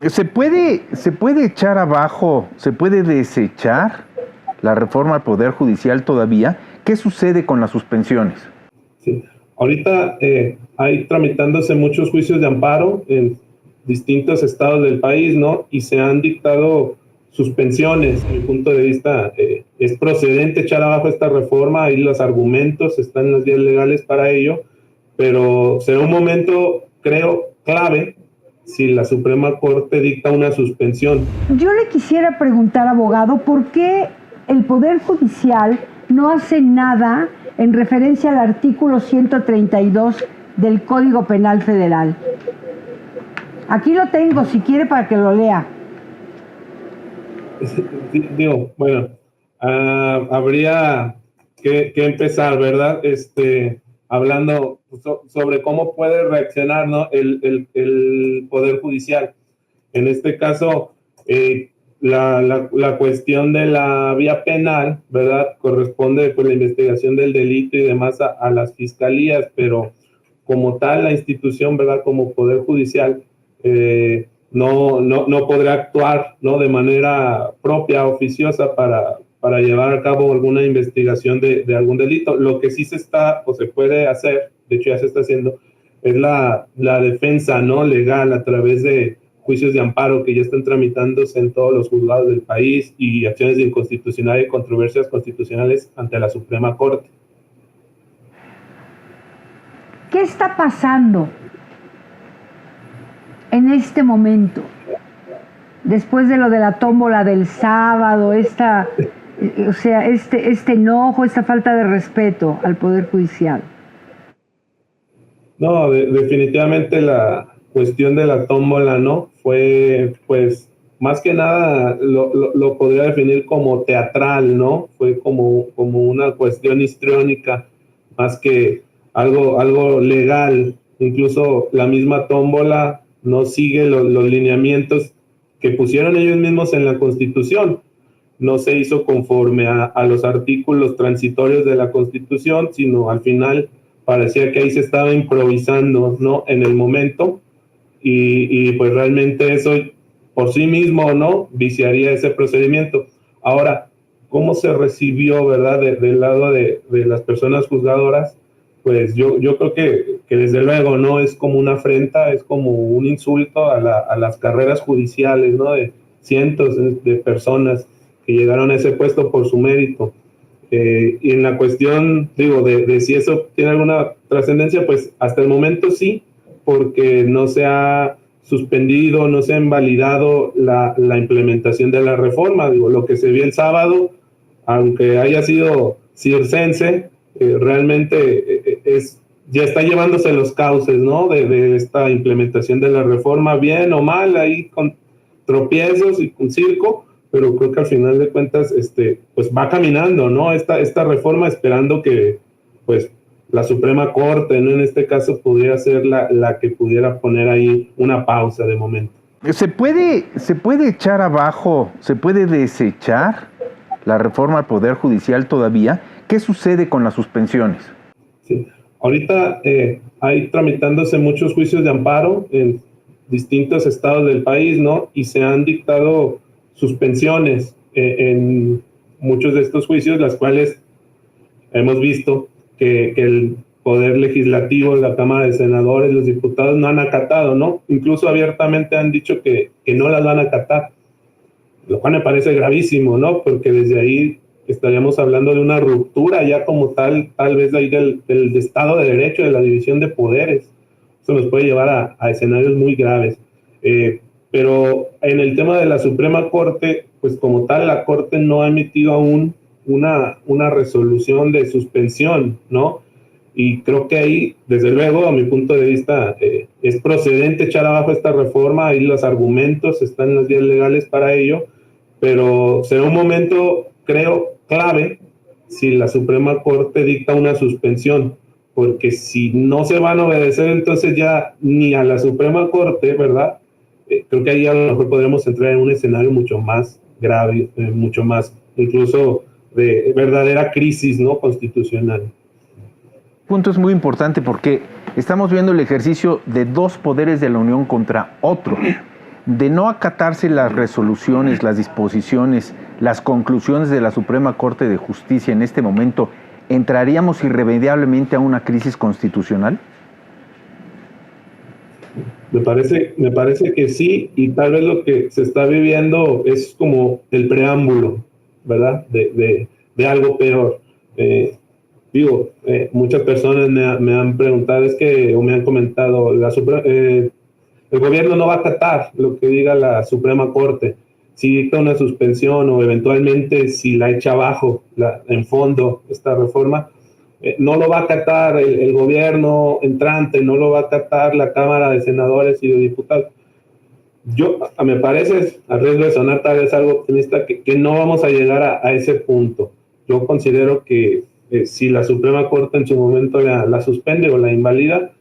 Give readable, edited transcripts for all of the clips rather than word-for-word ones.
¿Se puede echar abajo, se puede desechar la reforma al Poder Judicial todavía? ¿Qué sucede con las suspensiones? Sí. Ahorita hay tramitándose muchos juicios de amparo en distintos estados del país, ¿no? Y se han dictado suspensiones. A mi punto de vista, es procedente echar abajo esta reforma, ahí los argumentos están en las vías legales para ello, pero será un momento, creo, clave si la Suprema Corte dicta una suspensión. Yo le quisiera preguntar, abogado, ¿por qué el Poder Judicial no hace nada en referencia al artículo 132 del Código Penal Federal? Aquí lo tengo, si quiere, para que lo lea. Digo, bueno, habría que empezar, ¿verdad? Hablando sobre cómo puede reaccionar, ¿no? el Poder Judicial. En este caso, la cuestión de la vía penal, ¿verdad? Corresponde pues la investigación del delito y demás a las fiscalías, pero como tal la institución, ¿verdad? Como Poder Judicial, no podrá actuar, ¿no? De manera propia, oficiosa, para llevar a cabo alguna investigación de algún delito. Lo que sí se está o se puede hacer, de hecho ya se está haciendo, es la defensa, ¿no? Legal a través de juicios de amparo que ya están tramitándose en todos los juzgados del país y acciones de inconstitucionalidad y controversias constitucionales ante la Suprema Corte. ¿Qué está pasando en este momento? Después de lo de la tómbola del sábado, este enojo, esta falta de respeto al Poder Judicial. No, definitivamente la cuestión de la tómbola, ¿no? Fue, pues, más que nada lo podría definir como teatral, ¿no? Fue como una cuestión histriónica, más que algo legal. Incluso la misma tómbola no sigue los lineamientos que pusieron ellos mismos en la Constitución. No se hizo conforme a los artículos transitorios de la Constitución, sino al final parecía que ahí se estaba improvisando, ¿no? En el momento, y pues realmente eso por sí mismo, ¿no? Viciaría ese procedimiento. Ahora, ¿cómo se recibió, verdad, del lado de las personas juzgadoras? Pues yo creo que desde luego, ¿no? Es como una afrenta, es como un insulto a las carreras judiciales, ¿no? De cientos de personas que llegaron a ese puesto por su mérito. Y en la cuestión, digo, de si eso tiene alguna trascendencia, pues hasta el momento sí, porque no se ha suspendido, no se ha invalidado la implementación de la reforma. Digo, lo que se vio el sábado, aunque haya sido circense, realmente ya está llevándose los cauces, ¿no? De esta implementación de la reforma, bien o mal, ahí con tropiezos y con circo, pero creo que al final de cuentas pues va caminando, ¿no? Esta reforma, esperando que pues la Suprema Corte, ¿no? En este caso pudiera ser la que pudiera poner ahí una pausa de momento. ¿Se puede echar abajo, se puede desechar la reforma al Poder Judicial todavía? ¿Qué sucede con las suspensiones? Sí. Ahorita hay tramitándose muchos juicios de amparo en distintos estados del país, ¿no? Y se han dictado suspensiones en muchos de estos juicios, las cuales hemos visto que el Poder Legislativo, la Cámara de Senadores, los diputados no han acatado, ¿no? Incluso abiertamente han dicho que no las van a acatar, lo cual me parece gravísimo, ¿no? Porque desde ahí estaríamos hablando de una ruptura ya como tal vez ahí del Estado de Derecho, de la división de poderes. Eso nos puede llevar a escenarios muy graves. Pero en el tema de la Suprema Corte, pues como tal, la Corte no ha emitido aún una resolución de suspensión, ¿no? Y creo que ahí, desde luego, a mi punto de vista, es procedente echar abajo esta reforma, ahí los argumentos están en las vías legales para ello, pero será un momento, creo, clave si la Suprema Corte dicta una suspensión, porque si no se van a obedecer entonces ya ni a la Suprema Corte, ¿verdad? Creo que ahí a lo mejor podremos entrar en un escenario mucho más grave, mucho más incluso de verdadera crisis, ¿no? Constitucional. Punto es muy importante porque estamos viendo el ejercicio de dos poderes de la Unión contra otro. De no acatarse las resoluciones, las disposiciones, las conclusiones de la Suprema Corte de Justicia en este momento, ¿entraríamos irremediablemente a una crisis constitucional? Me parece que sí, y tal vez lo que se está viviendo es como el preámbulo, ¿verdad? De algo peor. Muchas personas me han preguntado, o me han comentado, el gobierno no va a acatar lo que diga la Suprema Corte. Si dicta una suspensión o eventualmente si la echa abajo en fondo esta reforma, no lo va a acatar el gobierno entrante, no lo va a acatar la Cámara de Senadores y de Diputados. Me parece, a riesgo de sonar tal vez algo optimista, que no vamos a llegar a ese punto. Yo considero que si la Suprema Corte en su momento la suspende o la invalida,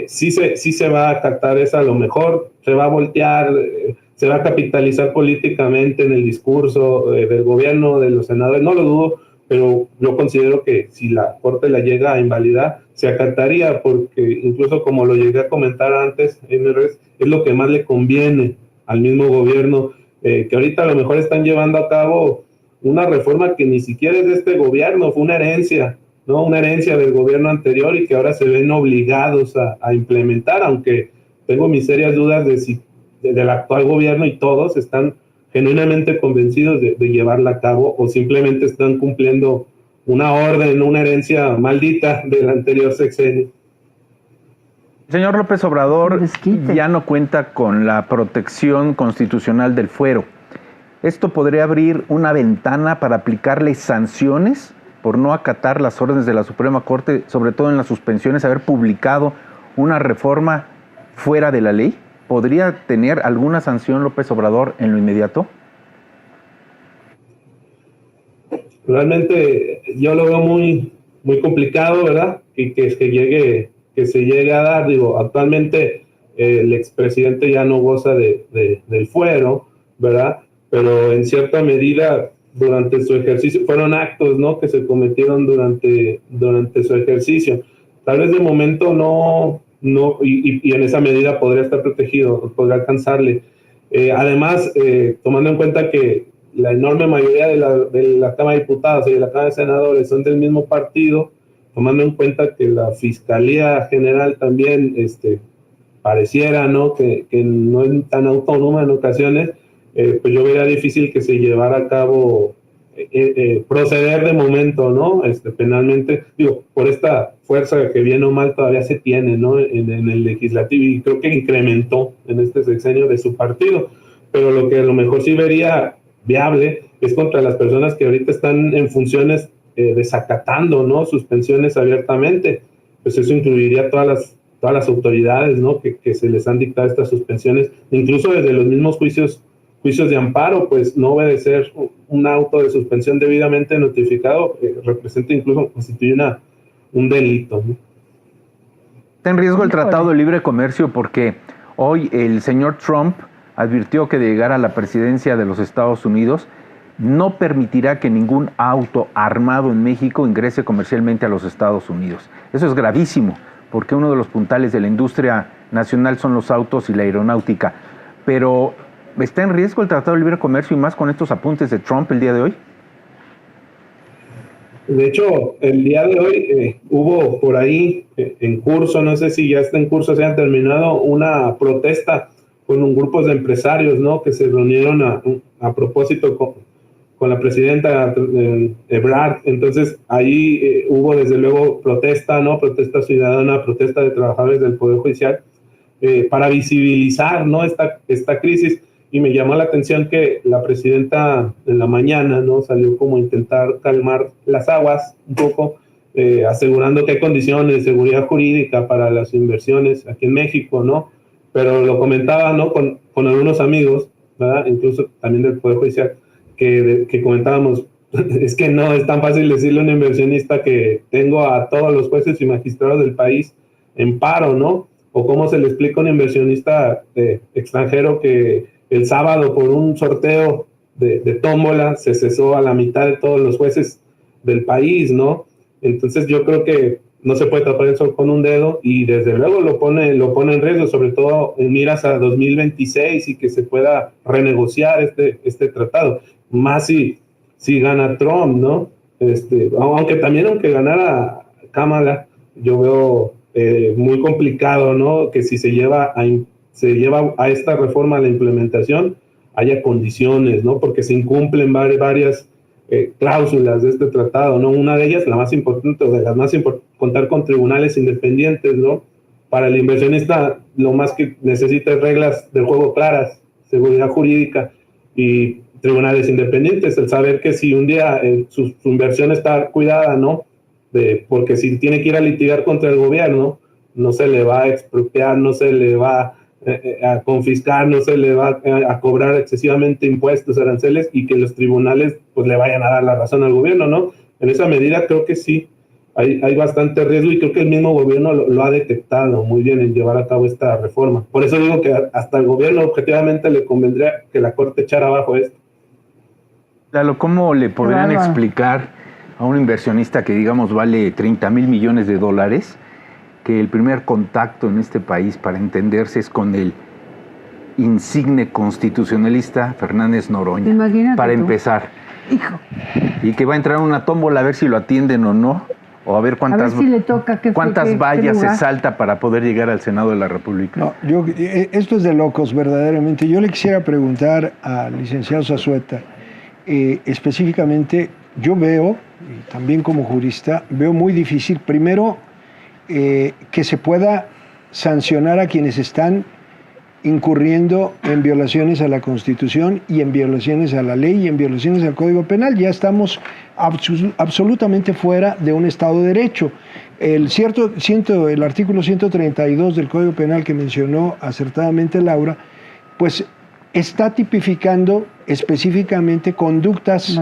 sí se va a acatar esa, a lo mejor se va a voltear, se va a capitalizar políticamente en el discurso del gobierno, de los senadores, no lo dudo, pero yo considero que si la Corte la llega a invalidar, se acataría, porque incluso como lo llegué a comentar antes, es lo que más le conviene al mismo gobierno, que ahorita a lo mejor están llevando a cabo una reforma que ni siquiera es de este gobierno, fue una herencia, ¿no? Una herencia del gobierno anterior y que ahora se ven obligados a implementar, aunque tengo mis serias dudas del actual gobierno y todos están genuinamente convencidos de llevarla a cabo o simplemente están cumpliendo una orden, una herencia maldita del anterior sexenio. Señor López Obrador ya no cuenta con la protección constitucional del fuero. ¿Esto podría abrir una ventana para aplicarle sanciones por no acatar las órdenes de la Suprema Corte, sobre todo en las suspensiones, haber publicado una reforma fuera de la ley? ¿Podría tener alguna sanción López Obrador en lo inmediato? Realmente yo lo veo muy, muy complicado, ¿verdad? Que se llegue a dar. Digo, actualmente el expresidente ya no goza del fuero, ¿verdad? Pero en cierta medida durante su ejercicio fueron actos, ¿no?, que se cometieron durante su ejercicio. Tal vez de momento no, y en esa medida podría estar protegido, podría alcanzarle. Además, tomando en cuenta que la enorme mayoría de la Cámara de Diputados y de la Cámara de Senadores son del mismo partido, tomando en cuenta que la Fiscalía General también pareciera, ¿no?, que no es tan autónoma en ocasiones, pues yo vería difícil que se llevara a cabo proceder de momento, ¿no?, penalmente, digo, por esta fuerza que bien o mal todavía se tiene, ¿no?, en el legislativo, y creo que incrementó en este sexenio de su partido, pero lo que a lo mejor sí vería viable es contra las personas que ahorita están en funciones desacatando, ¿no?, suspensiones abiertamente. Pues eso incluiría todas las autoridades, ¿no?, que se les han dictado estas suspensiones, incluso desde los mismos juicios de amparo, pues no obedecer un auto de suspensión debidamente notificado representa incluso, constituye un delito, ¿no? Está en riesgo el Tratado de Libre Comercio porque hoy el señor Trump advirtió que de llegar a la presidencia de los Estados Unidos no permitirá que ningún auto armado en México ingrese comercialmente a los Estados Unidos. Eso es gravísimo, porque uno de los puntales de la industria nacional son los autos y la aeronáutica. Pero, ¿está en riesgo el Tratado de Libre Comercio y más con estos apuntes de Trump el día de hoy? De hecho, el día de hoy hubo por ahí en curso, no sé si ya está en curso, se ha terminado, una protesta con grupos de empresarios, ¿no?, que se reunieron a propósito con la presidenta Ebrard. Entonces ahí hubo desde luego protesta, ¿no?, protesta ciudadana, protesta de trabajadores del Poder Judicial para visibilizar, ¿no?, esta crisis. Y me llamó la atención que la presidenta en la mañana, ¿no?, salió como a intentar calmar las aguas un poco, asegurando que hay condiciones de seguridad jurídica para las inversiones aquí en México, ¿no? Pero lo comentaba, ¿no?, con algunos amigos, ¿verdad?, incluso también del Poder Judicial, que comentábamos, es que no es tan fácil decirle a un inversionista que tengo a todos los jueces y magistrados del país en paro, ¿no? O cómo se le explica a un inversionista extranjero que el sábado por un sorteo de tómbola se cesó a la mitad de todos los jueces del país, ¿no? Entonces yo creo que no se puede tapar el sol con un dedo y desde luego lo pone en riesgo, sobre todo en miras a 2026 y que se pueda renegociar este tratado, más si gana Trump, ¿no? Aunque ganara Kamala, yo veo muy complicado, ¿no? Que si se lleva a esta reforma a la implementación, haya condiciones, ¿no? Porque se incumplen varias cláusulas de este tratado, ¿no? Una de ellas, la más importante, o de las más importantes, contar con tribunales independientes, ¿no? Para el inversionista, lo más que necesita es reglas del juego claras, seguridad jurídica y tribunales independientes, el saber que si un día su inversión está cuidada, ¿no? Porque si tiene que ir a litigar contra el gobierno, no se le va a expropiar, no se le va a confiscar, no se le va a cobrar excesivamente impuestos, aranceles, y que los tribunales pues le vayan a dar la razón al gobierno, ¿no? En esa medida creo que sí, hay bastante riesgo y creo que el mismo gobierno lo ha detectado muy bien en llevar a cabo esta reforma. Por eso digo que hasta el gobierno objetivamente le convendría que la Corte echara abajo esto. Lalo, ¿cómo le podrían explicar a un inversionista que digamos vale 30 mil millones de dólares que el primer contacto en este país para entenderse es con el insigne constitucionalista Fernández Noroña? Imagínate para tú. Empezar. Hijo. Y que va a entrar en una tómbola a ver si lo atienden o no, o a ver cuántas, si le toca, cuántas vallas se lugar salta para poder llegar al Senado de la República. No, esto es de locos, verdaderamente. Yo le quisiera preguntar al licenciado Zazueta, específicamente, yo veo, y también como jurista, veo muy difícil, primero, que se pueda sancionar a quienes están incurriendo en violaciones a la Constitución y en violaciones a la ley y en violaciones al Código Penal. Ya estamos absolutamente fuera de un Estado de Derecho. El artículo 132 del Código Penal que mencionó acertadamente Laura, pues está tipificando específicamente conductas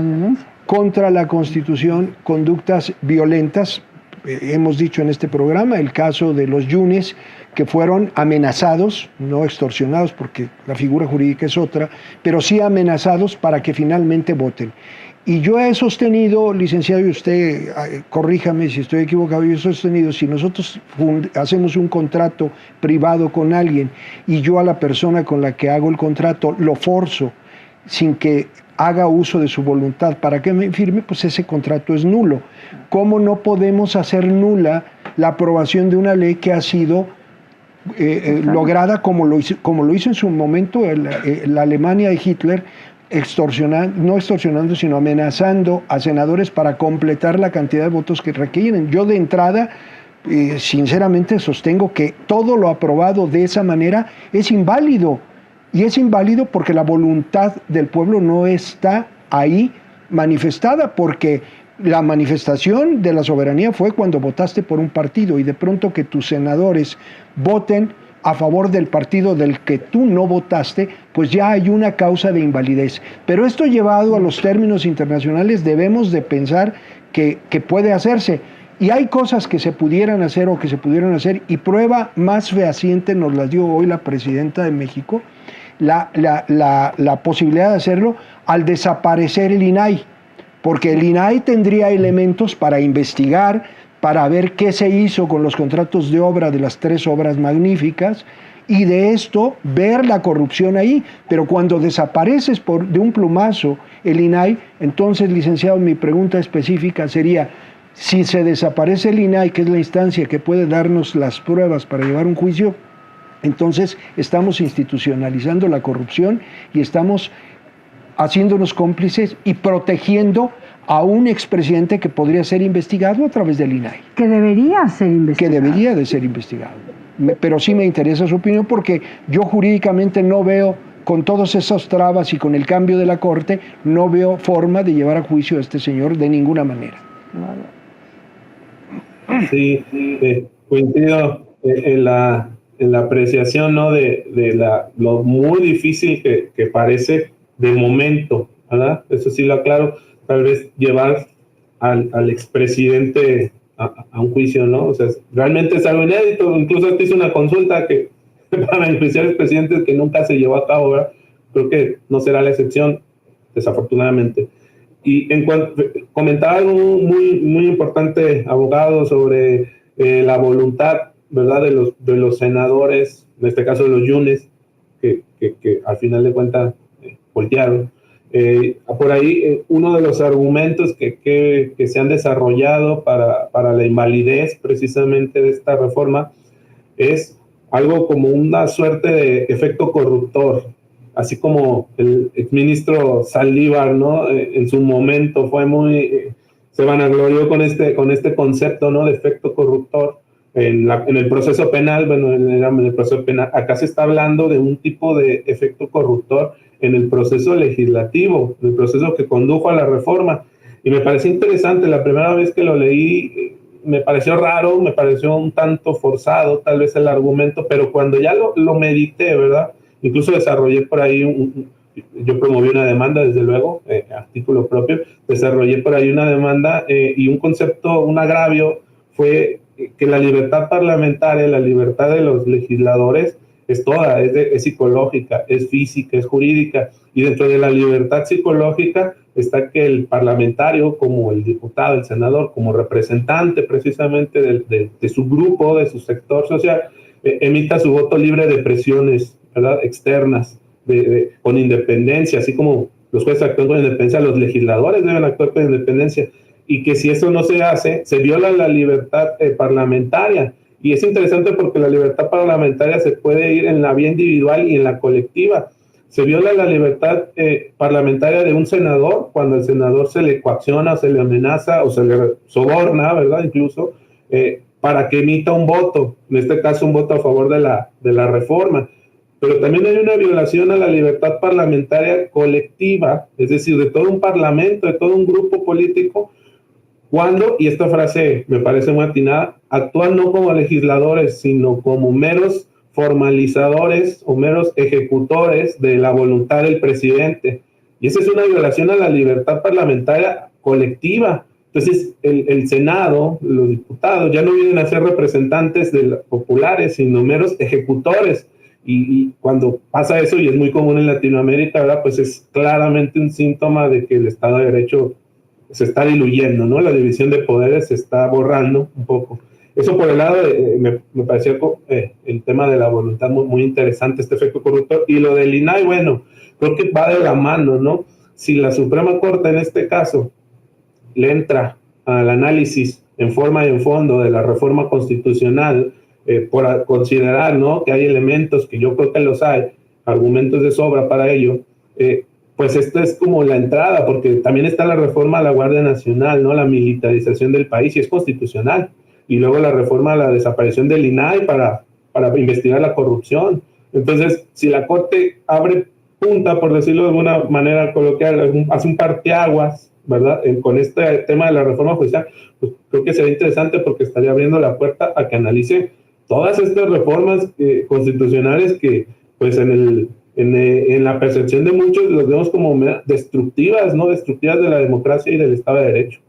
contra la Constitución, conductas violentas. Hemos dicho en este programa el caso de los Yunes, que fueron amenazados, no extorsionados porque la figura jurídica es otra, pero sí amenazados para que finalmente voten. Y yo he sostenido, licenciado, y usted corríjame si estoy equivocado, yo he sostenido, si nosotros hacemos un contrato privado con alguien y yo a la persona con la que hago el contrato lo forzo sin que haga uso de su voluntad para que me firme, pues ese contrato es nulo. ¿Cómo no podemos hacer nula la aprobación de una ley que ha sido lograda como lo hizo en su momento la Alemania de Hitler, no extorsionando, sino amenazando a senadores para completar la cantidad de votos que requieren? Yo de entrada, sinceramente sostengo que todo lo aprobado de esa manera es inválido. Y es inválido porque la voluntad del pueblo no está ahí manifestada, porque la manifestación de la soberanía fue cuando votaste por un partido y de pronto que tus senadores voten a favor del partido del que tú no votaste, pues ya hay una causa de invalidez. Pero esto llevado a los términos internacionales debemos de pensar que puede hacerse. Y hay cosas que se pudieran hacer o que se pudieron hacer, y prueba más fehaciente nos la dio hoy la presidenta de México, la posibilidad de hacerlo al desaparecer el INAI, porque el INAI tendría elementos para investigar, para ver qué se hizo con los contratos de obra de las 3 obras magníficas, y de esto ver la corrupción ahí. Pero cuando desapareces de un plumazo el INAI, entonces, licenciado, mi pregunta específica sería: si se desaparece el INAI, que es la instancia que puede darnos las pruebas para llevar un juicio, entonces estamos institucionalizando la corrupción y estamos haciéndonos cómplices y protegiendo a un expresidente que podría ser investigado a través del INAI. Que debería ser investigado. Que debería de ser investigado. Pero sí me interesa su opinión, porque yo jurídicamente no veo, con todas esas trabas y con el cambio de la Corte, no veo forma de llevar a juicio a este señor de ninguna manera. Sí, coincido en la apreciación, ¿no? de lo muy difícil que parece de momento, ¿verdad? Eso sí lo aclaro, tal vez llevar al expresidente a un juicio, ¿no? O sea, realmente es algo inédito. Incluso te hice una consulta que para enjuiciar expresidentes que nunca se llevó a cabo, ¿verdad? Creo que no será la excepción, desafortunadamente. Y en cuanto comentaba algo muy, muy importante, abogado, sobre la voluntad, ¿verdad?, de los senadores, en este caso de los yunes, que al final de cuentas voltearon. Por ahí, uno de los argumentos que se han desarrollado para la invalidez precisamente de esta reforma es algo como una suerte de efecto corruptor, así como el exministro Saldívar, ¿no? En su momento fue se vanaglorió con este concepto, ¿no?, de efecto corruptor en el proceso penal. Bueno, en el proceso penal, acá se está hablando de un tipo de efecto corruptor en el proceso legislativo, en el proceso que condujo a la reforma. Y me pareció interesante, la primera vez que lo leí, me pareció raro, me pareció un tanto forzado tal vez el argumento, pero cuando ya lo medité, ¿verdad? Incluso desarrollé por ahí yo promoví una demanda, desde luego, a título propio, desarrollé por ahí una demanda y un concepto, un agravio fue que la libertad parlamentaria, la libertad de los legisladores es toda, es psicológica, es física, es jurídica, y dentro de la libertad psicológica está que el parlamentario, como el diputado, el senador, como representante precisamente de su grupo, de su sector social, emita su voto libre de presiones, ¿verdad?, externas, con independencia, así como los jueces actúan con independencia, los legisladores deben actuar con independencia, y que si eso no se hace, se viola la libertad parlamentaria. Y es interesante porque la libertad parlamentaria se puede ir en la vía individual y en la colectiva. Se viola la libertad parlamentaria de un senador cuando al senador se le coacciona, se le amenaza o se le soborna, ¿verdad?, incluso, para que emita un voto, en este caso un voto a favor de la reforma. Pero también hay una violación a la libertad parlamentaria colectiva, es decir, de todo un parlamento, de todo un grupo político, cuando, y esta frase me parece muy atinada, actúan no como legisladores, sino como meros formalizadores o meros ejecutores de la voluntad del presidente. Y esa es una violación a la libertad parlamentaria colectiva. Entonces, el Senado, los diputados, ya no vienen a ser representantes de los populares, sino meros ejecutores. Y cuando pasa eso, y es muy común en Latinoamérica, ¿verdad?, pues es claramente un síntoma de que el Estado de Derecho se está diluyendo, ¿no? La división de poderes se está borrando un poco. Eso por el lado, me pareció el tema de la voluntad muy, muy interesante, este efecto corruptor. Y lo del INAI, bueno, creo que va de la mano, ¿no? Si la Suprema Corte en este caso le entra al análisis en forma y en fondo de la reforma constitucional, por considerar, ¿no?, que hay elementos, que yo creo que los hay, argumentos de sobra para ello, pues esto es como la entrada, porque también está la reforma a la Guardia Nacional, ¿no?, la militarización del país, y es constitucional, y luego la reforma a la desaparición del INAI para investigar la corrupción. Entonces, si la Corte abre punta, por decirlo de alguna manera coloquial, hace un parteaguas, ¿verdad?, con este tema de la reforma judicial, pues creo que sería interesante porque estaría abriendo la puerta a que analice todas estas reformas constitucionales que, pues, en la percepción de muchos los vemos como destructivas, ¿no?, destructivas de la democracia y del Estado de Derecho.